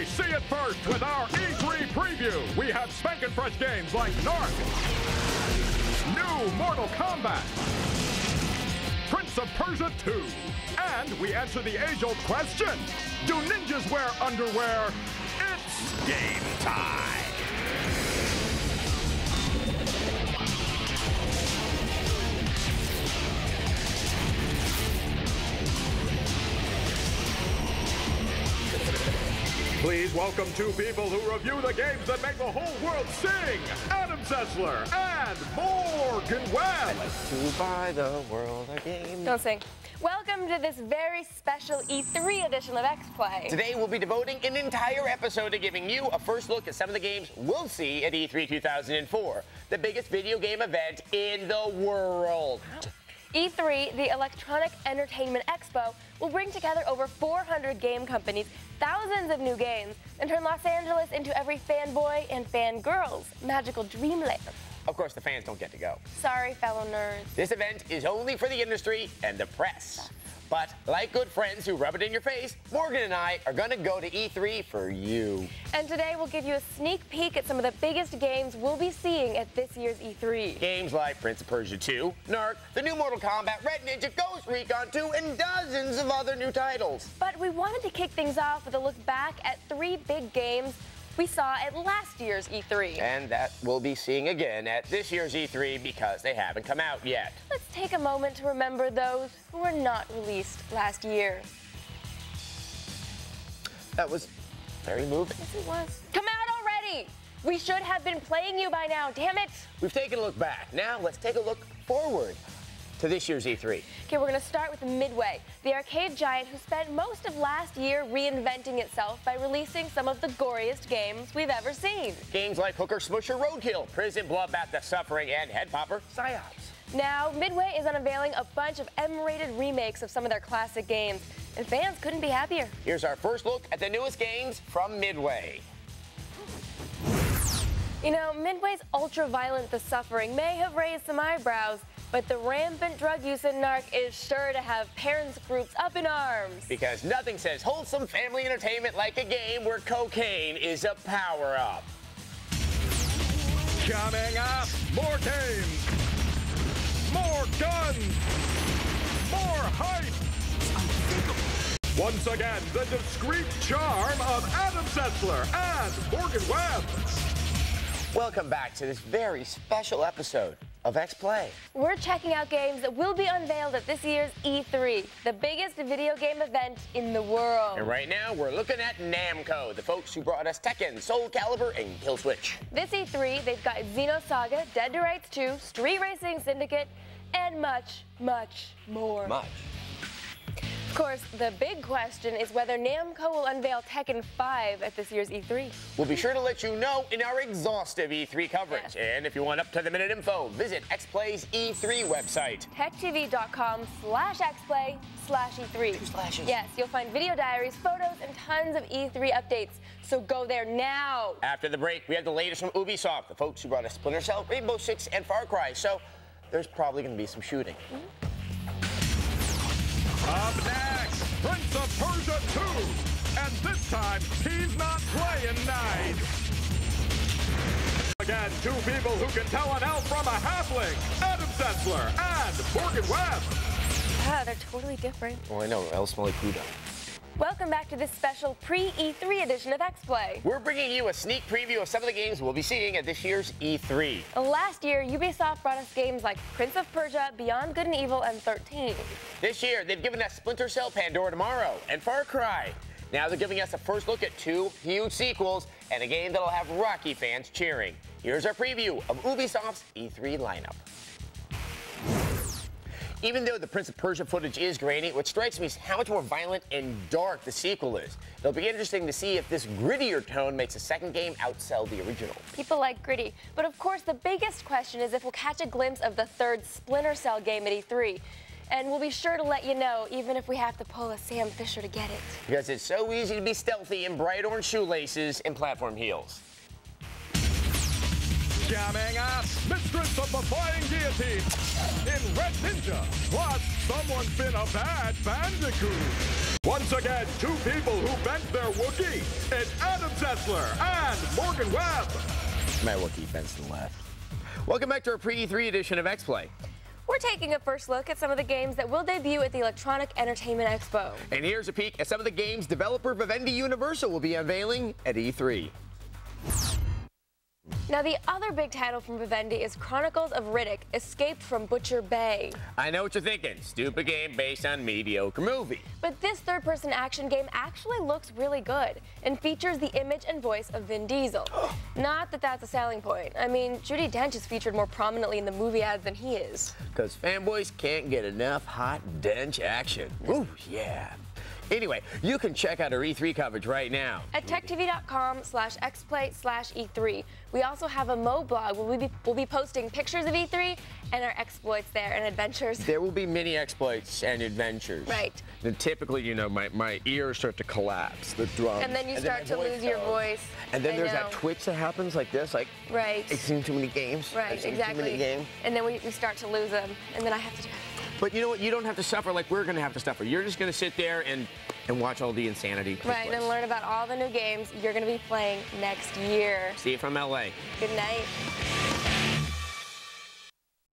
Finally, see it first with our E3 preview. We have spanking fresh games like Narc, new Mortal Kombat, Prince of Persia 2, and we answer the age-old question, do ninjas wear underwear? It's game time. Please welcome two people who review the games that make the whole world sing, Adam Sessler and Morgan Webb. To buy the world a game. Don't sing. Welcome to this very special E3 edition of XPlay. Today we'll be devoting an entire episode to giving you a first look at some of the games we'll see at E3 2004, the biggest video game event in the world. E3, the Electronic Entertainment Expo, will bring together over 400 game companies, thousands of new games, and turn Los Angeles into every fanboy and fangirl's magical dreamland. Of course, the fans don't get to go. Sorry, fellow nerds. This event is only for the industry and the press. But like good friends who rub it in your face, Morgan and I are gonna go to E3 for you. And today we'll give you a sneak peek at some of the biggest games we'll be seeing at this year's E3. Games like Prince of Persia 2, Narc, the new Mortal Kombat, Red Ninja, Ghost Recon 2, and dozens of other new titles. But we wanted to kick things off with a look back at 3 big games we saw at last year's E3. And that we'll be seeing again at this year's E3 because they haven't come out yet. Let's take a moment to remember those who were not released last year. That was very moving. Yes, it was. Come out already! We should have been playing you by now, damn it! We've taken a look back. Now let's take a look forward to this year's E3. Okay, we're gonna start with Midway, the arcade giant who spent most of last year reinventing itself by releasing some of the goriest games we've ever seen. Games like Hooker Smusher Roadkill, Prison Bloodbath The Suffering, and Head Popper Psyops. Now, Midway is unveiling a bunch of M-rated remakes of some of their classic games, and fans couldn't be happier. Here's our first look at the newest games from Midway. You know, Midway's ultra-violent The Suffering may have raised some eyebrows, but the rampant drug use in Narc is sure to have parents groups up in arms. Because nothing says wholesome family entertainment like a game where cocaine is a power-up. Coming up, more games, more guns, more hype. Once again, the discreet charm of Adam Sessler and Morgan Webb. Welcome back to this very special episode of XPlay. We're checking out games that will be unveiled at this year's E3, the biggest video game event in the world. And right now, we're looking at Namco, the folks who brought us Tekken, Soul Calibur, and Killswitch. This E3, they've got Xenosaga, Dead to Rights 2, Street Racing Syndicate, and much, much more. Much. Of course, the big question is whether Namco will unveil Tekken 5 at this year's E3. We'll be sure to let you know in our exhaustive E3 coverage. Yes. And if you want up-to-the-minute info, visit XPlay's E3 website. techtv.com/xplay/E3. 2 slashes. Yes, you'll find video diaries, photos, and tons of E3 updates. So go there now. After the break, we have the latest from Ubisoft, the folks who brought us Splinter Cell, Rainbow Six, and Far Cry. So there's probably going to be some shooting. Up next, Prince of Persia 2. And this time, he's not playing nice. Again, two people who can tell an elf from a halfling, Adam Sessler and Morgan Webb. Ah, they're totally different. Oh, I know. Elves smell like Buddha. Welcome back to this special pre-E3 edition of XPlay. We're bringing you a sneak preview of some of the games we'll be seeing at this year's E3. Last year, Ubisoft brought us games like Prince of Persia, Beyond Good and Evil, and 13. This year, they've given us Splinter Cell, Pandora Tomorrow, and Far Cry. Now they're giving us a first look at 2 huge sequels and a game that'll have Rocky fans cheering. Here's our preview of Ubisoft's E3 lineup. Even though the Prince of Persia footage is grainy, what strikes me is how much more violent and dark the sequel is. It'll be interesting to see if this grittier tone makes the second game outsell the original. People like gritty, but of course the biggest question is if we'll catch a glimpse of the 3rd Splinter Cell game at E3. And we'll be sure to let you know, even if we have to pull a Sam Fisher to get it. Because it's so easy to be stealthy in bright orange shoelaces and platform heels. Coming up, Mr. mistress of the flying guillotine in Red Ninja. Plus, someone's been a bad bandicoot. Once again, two people who bent their Wookiee. It's Adam Sessler and Morgan Webb. My Wookiee bends to the left. Welcome back to our pre-E3 edition of X-Play. We're taking a first look at some of the games that will debut at the Electronic Entertainment Expo. And here's a peek at some of the games developer Vivendi Universal will be unveiling at E3. Now, the other big title from Vivendi is Chronicles of Riddick, Escaped from Butcher Bay. I know what you're thinking. Stupid game based on mediocre movie. But this third-person action game actually looks really good and features the image and voice of Vin Diesel. Not that that's a selling point. I mean, Judi Dench is featured more prominently in the movie ads than he is. Because fanboys can't get enough hot Dench action. Ooh, yeah. Anyway, you can check out our E3 coverage right now. At techtv.com/xplay/E3. We also have a Mo blog where we'll be posting pictures of E3 and our exploits there and adventures. There will be many exploits and adventures. Right. And typically, you know, my ears start to collapse, the drums. And then you start to lose your voice. And then there's that twitch that happens like this, like, right. I've seen too many games. Right, exactly. Too many games. And then we start to lose them, and then I have to do it. But you know what? You don't have to suffer like we're going to have to suffer. You're just going to sit there and watch all the insanity. Right, and learn about all the new games you're going to be playing next year. See you from LA. Good night.